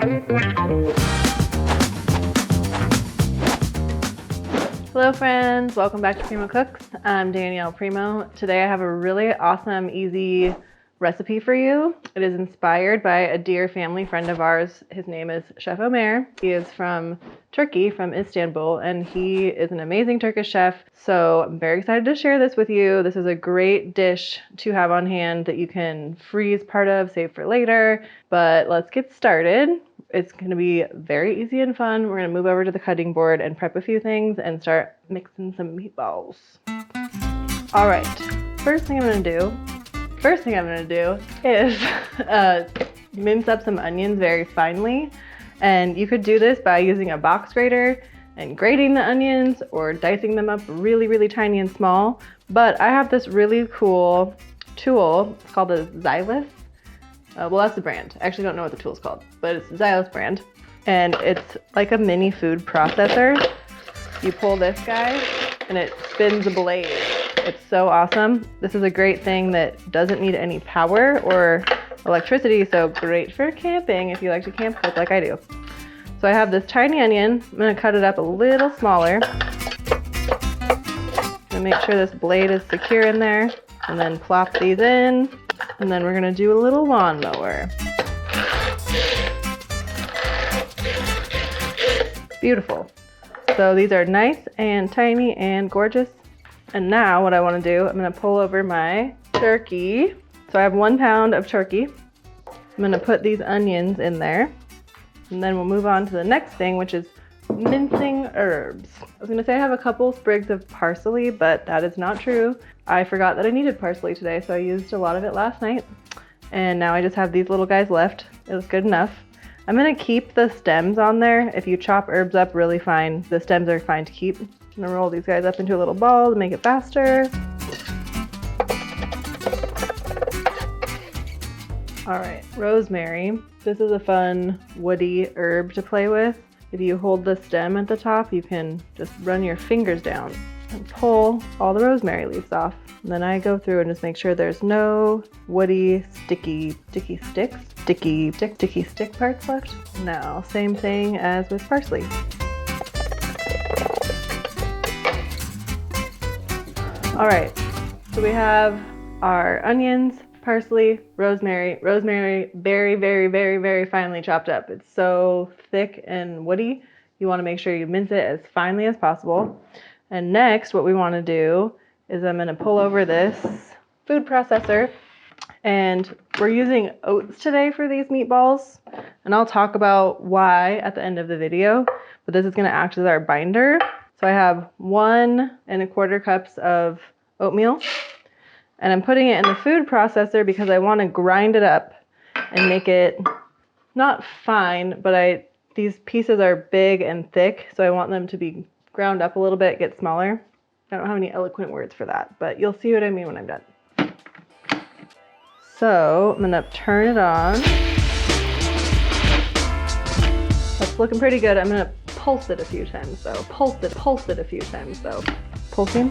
Hello friends, welcome back to Premo Cooks. I'm Danielle Premo. Today I have a really awesome, easy recipe for you. It is inspired by a dear family friend of ours. His name is Chef Omer. He is from Turkey, from Istanbul, and he is an amazing Turkish chef. So I'm very excited to share this with you. This is a great dish to have on hand that you can freeze part of, save for later. But let's get started. It's going to be very easy and fun. We're going to move over to the cutting board and prep a few things and start mixing some meatballs. All right, first thing I'm going to do is mince up some onions very finely. And you could do this by using a box grater and grating the onions or dicing them up really, really tiny and small. But I have this really cool tool. It's called a Xylus. Well, that's the brand. I actually don't know what the tool is called, but it's Xylus brand. And it's like a mini food processor. You pull this guy and it spins a blade. It's so awesome. This is a great thing that doesn't need any power or electricity, so great for camping if you like to camp cook like I do. So I have this tiny onion. I'm gonna cut it up a little smaller. And make sure this blade is secure in there, and then plop these in. And then we're gonna do a little lawnmower. Beautiful. So these are nice and tiny and gorgeous. And now what I wanna do, I'm gonna pull over my turkey. So I have 1 pound of turkey. I'm gonna put these onions in there. And then we'll move on to the next thing, which is mincing herbs. I was gonna say I have a couple sprigs of parsley, but that is not true. I forgot that I needed parsley today, so I used a lot of it last night. And now I just have these little guys left. It was good enough. I'm gonna keep the stems on there. If you chop herbs up really fine, the stems are fine to keep. I'm gonna roll these guys up into a little ball to make it faster. All right, rosemary. This is a fun woody herb to play with. If you hold the stem at the top, you can just run your fingers down and pull all the rosemary leaves off. And then I go through and just make sure there's no woody, sticky stick parts left. Now, same thing as with parsley. All right, so we have our onions, parsley, rosemary, very, very, very, very finely chopped up. It's so thick and woody. You want to make sure you mince it as finely as possible. And next, what we want to do is I'm going to pull over this food processor, and we're using oats today for these meatballs. And I'll talk about why at the end of the video, but this is going to act as our binder. So I have 1 1/4 cups of oatmeal. And I'm putting it in the food processor because I want to grind it up and make it not fine, but these pieces are big and thick, so I want them to be ground up a little bit, get smaller. I don't have any eloquent words for that, but you'll see what I mean when I'm done. So I'm gonna turn it on. That's looking pretty good. I'm gonna pulse it a few times though. Pulse it a few times though. Pulsing.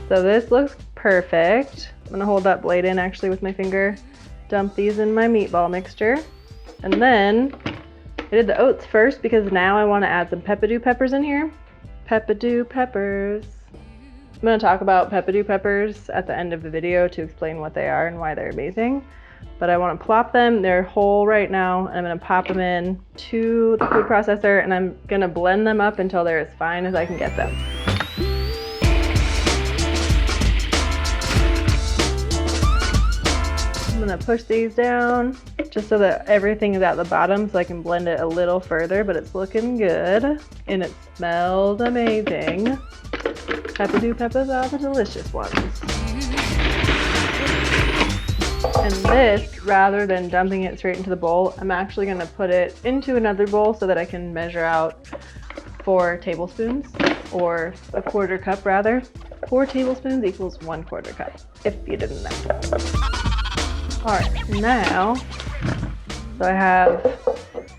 So this looks perfect. I'm gonna hold that blade in actually with my finger, dump these in my meatball mixture. And then I did the oats first because now I wanna add some peppadew peppers in here. Peppadew peppers. I'm gonna talk about peppadew peppers at the end of the video to explain what they are and why they're amazing. But I wanna plop them, they're whole right now, and I'm gonna pop them in to the food processor, and I'm gonna blend them up until they're as fine as I can get them. I'm gonna push these down just so that everything is at the bottom so I can blend it a little further, but it's looking good and it smells amazing. Peppadew peppers are the delicious ones. And this, rather than dumping it straight into the bowl, I'm actually gonna put it into another bowl so that I can measure out 4 tablespoons, or a 1/4 cup rather. 4 tablespoons equals 1/4 cup, if you didn't know. All right, now, so I have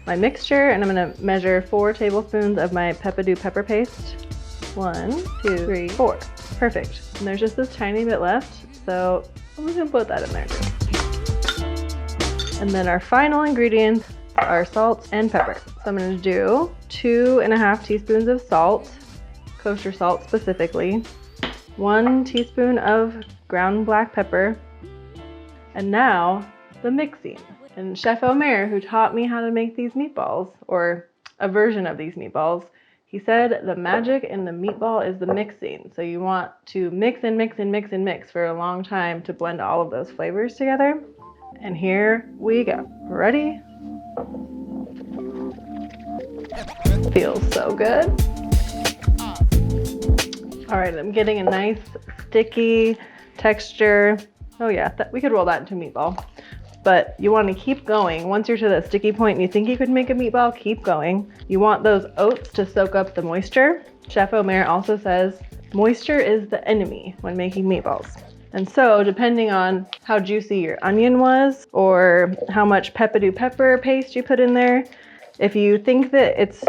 my mixture and I'm gonna measure 4 tablespoons of my peppadew pepper paste. 1, 2, 3, 4. Perfect. And there's just this tiny bit left, so I'm just gonna put that in there too. And then our final ingredients are salt and pepper. So I'm gonna do 2.5 teaspoons of salt, kosher salt specifically, 1 teaspoon of ground black pepper, and now the mixing. And Chef Omer, who taught me how to make these meatballs, or a version of these meatballs, he said the magic in the meatball is the mixing. So you want to mix and mix and mix and mix for a long time to blend all of those flavors together. And here we go. Ready? Feels so good. All right, I'm getting a nice sticky texture. Oh yeah, we could roll that into a meatball. But you want to keep going. Once you're to that sticky point and you think you could make a meatball, keep going. You want those oats to soak up the moisture. Chef Omer also says, moisture is the enemy when making meatballs. And so depending on how juicy your onion was or how much pepper paste you put in there, if you think that it's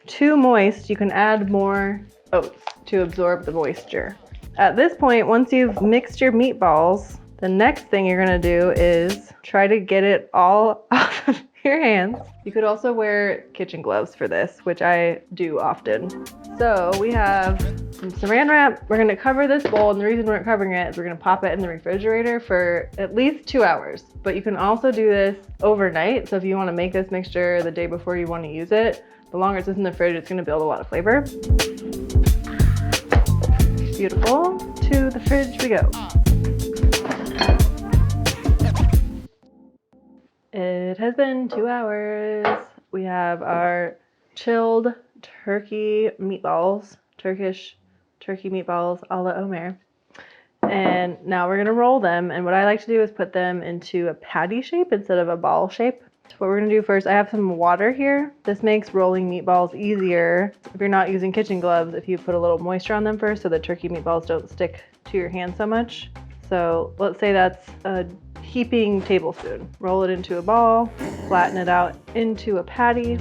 too moist, you can add more oats to absorb the moisture. At this point, once you've mixed your meatballs, the next thing you're gonna do is try to get it all off of your hands. You could also wear kitchen gloves for this, which I do often. So we have some saran wrap. We're gonna cover this bowl, and the reason we're covering it is we're gonna pop it in the refrigerator for at least 2 hours. But you can also do this overnight. So if you wanna make this mixture the day before you wanna use it, the longer it's in the fridge, it's gonna build a lot of flavor. Beautiful. To the fridge we go. It has been 2 hours. We have our chilled turkey meatballs, Turkish turkey meatballs a la Omer. And now we're gonna roll them. And what I like to do is put them into a patty shape instead of a ball shape. So what we're gonna do first, I have some water here. This makes rolling meatballs easier if you're not using kitchen gloves, if you put a little moisture on them first so the turkey meatballs don't stick to your hand so much. So let's say that's a heaping tablespoon. Roll it into a ball, flatten it out into a patty,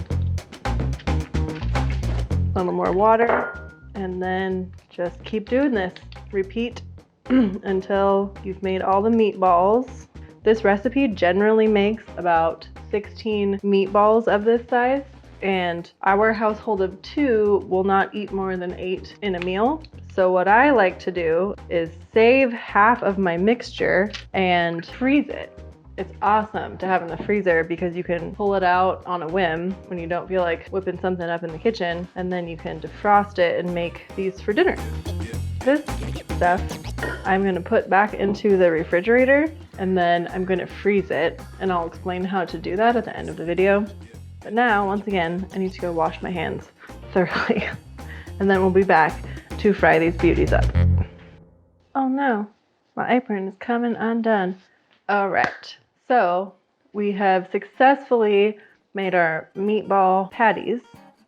a little more water, and then just keep doing this. Repeat until you've made all the meatballs. This recipe generally makes about 16 meatballs of this size, and our household of 2 will not eat more than 8 in a meal. So what I like to do is save half of my mixture and freeze it. It's awesome to have in the freezer because you can pull it out on a whim when you don't feel like whipping something up in the kitchen, and then you can defrost it and make these for dinner. This stuff I'm gonna put back into the refrigerator, and then I'm gonna freeze it, and I'll explain how to do that at the end of the video. But now, once again, I need to go wash my hands thoroughly, and then we'll be back to fry these beauties up. Oh no, my apron is coming undone. All right, so we have successfully made our meatball patties,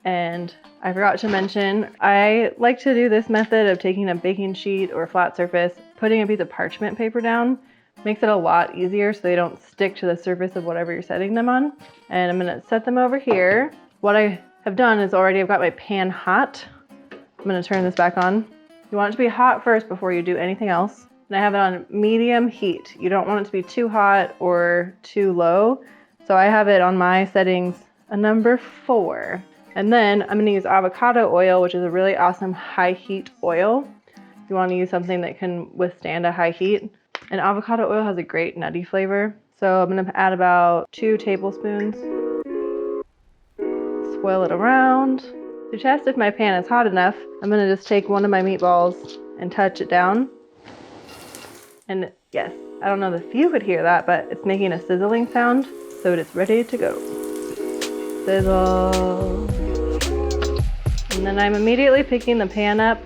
and I forgot to mention, I like to do this method of taking a baking sheet or a flat surface, putting a piece of parchment paper down. Makes it a lot easier so they don't stick to the surface of whatever you're setting them on. And I'm gonna set them over here. What I have done is I've got my pan hot. I'm gonna turn this back on. You want it to be hot first before you do anything else. And I have it on medium heat. You don't want it to be too hot or too low. So I have it on my settings a number 4. And then I'm gonna use avocado oil, which is a really awesome high heat oil. You wanna use something that can withstand a high heat. And avocado oil has a great nutty flavor. So I'm gonna add about 2 tablespoons. Swirl it around. To test if my pan is hot enough, I'm gonna just take one of my meatballs and touch it down. And yes, I don't know if you could hear that, but it's making a sizzling sound, so it is ready to go. Sizzle. And then I'm immediately picking the pan up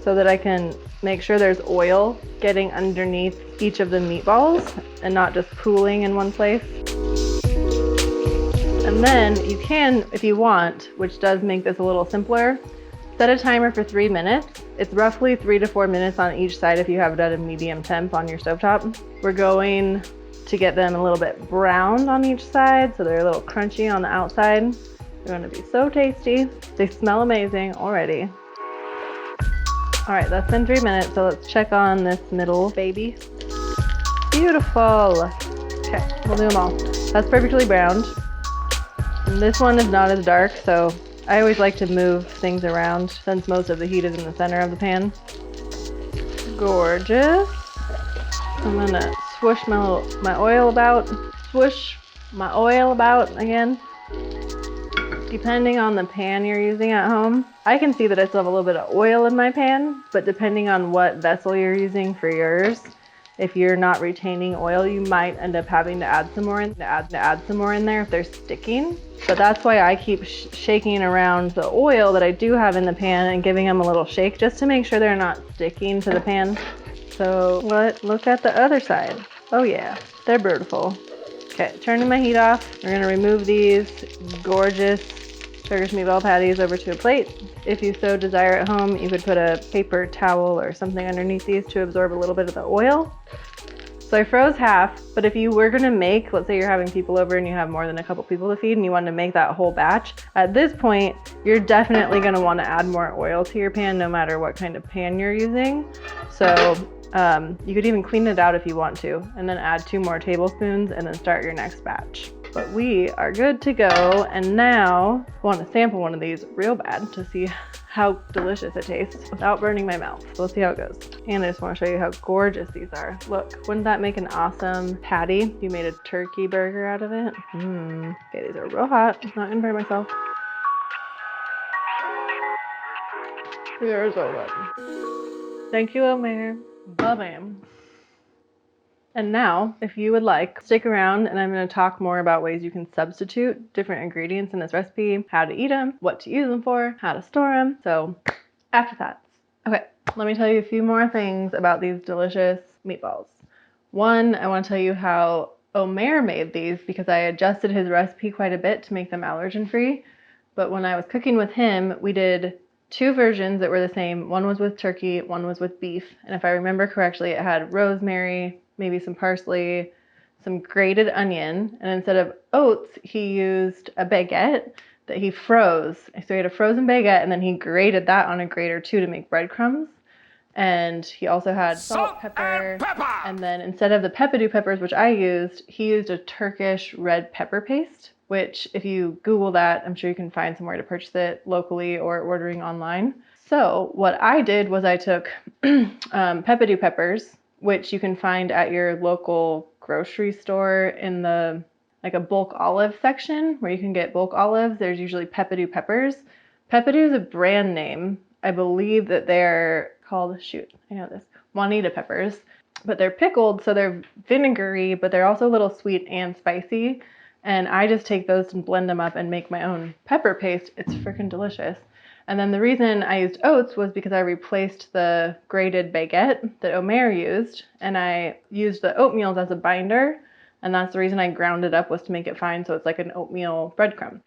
so that I can make sure there's oil getting underneath each of the meatballs and not just pooling in one place. And then you can, if you want, which does make this a little simpler, set a timer for 3 minutes. It's roughly 3 to 4 minutes on each side if you have it at a medium temp on your stovetop. We're going to get them a little bit browned on each side so they're a little crunchy on the outside. They're going to be so tasty. They smell amazing already. All right, that's been 3 minutes, so let's check on this middle baby. Beautiful. Okay, we'll do them all. That's perfectly browned. And this one is not as dark, so I always like to move things around since most of the heat is in the center of the pan. Gorgeous. I'm gonna swoosh my oil about. Swoosh my oil about again. Depending on the pan you're using at home, I can see that I still have a little bit of oil in my pan, but depending on what vessel you're using for yours, if you're not retaining oil, you might end up having to add some more in there if they're sticking. But that's why I keep shaking around the oil that I do have in the pan and giving them a little shake just to make sure they're not sticking to the pan. So look at the other side. Oh yeah, they're beautiful. Okay, turning my heat off. We're gonna remove these gorgeous Turkish meatball patties over to a plate. If you so desire at home, you could put a paper towel or something underneath these to absorb a little bit of the oil. So I froze half, but if you were gonna make, let's say you're having people over and you have more than a couple people to feed and you want to make that whole batch, at this point, you're definitely gonna wanna add more oil to your pan no matter what kind of pan you're using. So you could even clean it out if you want to, and then add 2 more tablespoons and then start your next batch. But we are good to go, and now I want to sample one of these real bad to see how delicious it tastes without burning my mouth. So let's see how it goes. And I just want to show you how gorgeous these are. Look, wouldn't that make an awesome patty? You made a turkey burger out of it. Okay, these are real hot. I'm not gonna burn myself. These are so good. Thank you, Omer. Bam. And now, if you would like, stick around and I'm going to talk more about ways you can substitute different ingredients in this recipe, how to eat them, what to use them for, how to store them. So after that. Okay, let me tell you a few more things about these delicious meatballs. One, I want to tell you how Omer made these because I adjusted his recipe quite a bit to make them allergen-free. But when I was cooking with him, we did 2 versions that were the same. One was with turkey, one was with beef. And if I remember correctly, it had rosemary, maybe some parsley, some grated onion, and instead of oats, he used a baguette that he froze. So he had a frozen baguette, and then he grated that on a grater too to make breadcrumbs. And he also had salt, pepper, and then instead of the peppadew peppers, which I used, he used a Turkish red pepper paste, which if you Google that, I'm sure you can find somewhere to purchase it locally or ordering online. So what I did was I took peppadew peppers, which you can find at your local grocery store in the like a bulk olive section where you can get bulk olives. There's usually peppadew peppers. Peppadew is a brand name. I believe that they're called, shoot, I know this, Juanita peppers, but they're pickled, so they're vinegary, but they're also a little sweet and spicy. And I just take those and blend them up and make my own pepper paste. It's freaking delicious. And then the reason I used oats was because I replaced the grated baguette that Omer used, and I used the oatmeal as a binder, and that's the reason I ground it up, was to make it fine so it's like an oatmeal breadcrumb.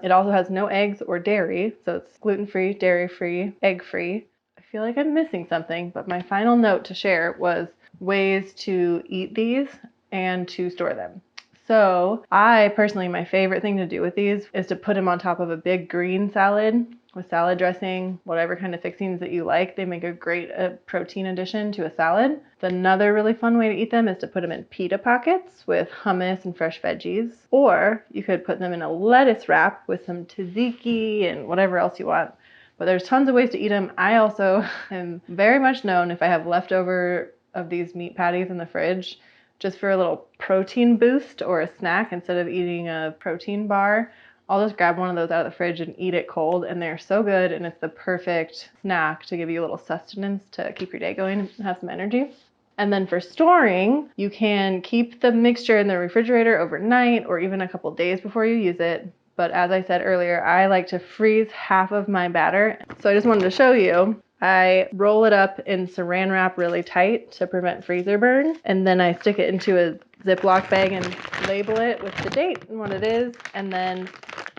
It also has no eggs or dairy, so it's gluten-free, dairy-free, egg-free. I feel like I'm missing something, but my final note to share was ways to eat these and to store them. So I personally, my favorite thing to do with these is to put them on top of a big green salad with salad dressing, whatever kind of fixings that you like. They make a great protein addition to a salad. Another really fun way to eat them is to put them in pita pockets with hummus and fresh veggies. Or you could put them in a lettuce wrap with some tzatziki and whatever else you want. But there's tons of ways to eat them. I also am very much known, if I have leftover of these meat patties in the fridge, just for a little protein boost or a snack, instead of eating a protein bar, I'll just grab one of those out of the fridge and eat it cold, and they're so good, and it's the perfect snack to give you a little sustenance to keep your day going and have some energy. And then for storing, you can keep the mixture in the refrigerator overnight or even a couple days before you use it. But as I said earlier, I like to freeze half of my batter. So I just wanted to show you. I roll it up in saran wrap really tight to prevent freezer burn, and then I stick it into a Ziploc bag and label it with the date and what it is. And then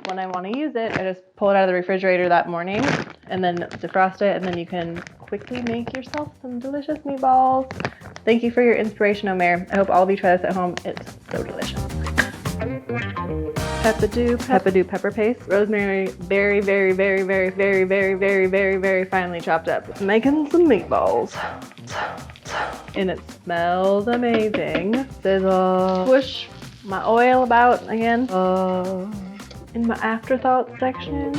when I want to use it, I just pull it out of the refrigerator that morning and then defrost it, and then you can quickly make yourself some delicious meatballs. Thank you for your inspiration, Omer. I hope all of you try this at home. It's so delicious. Peppadew pepper paste, rosemary, very finely chopped up. Making some meatballs. and it smells amazing. Sizzle. Swoosh my oil about again in my afterthought section.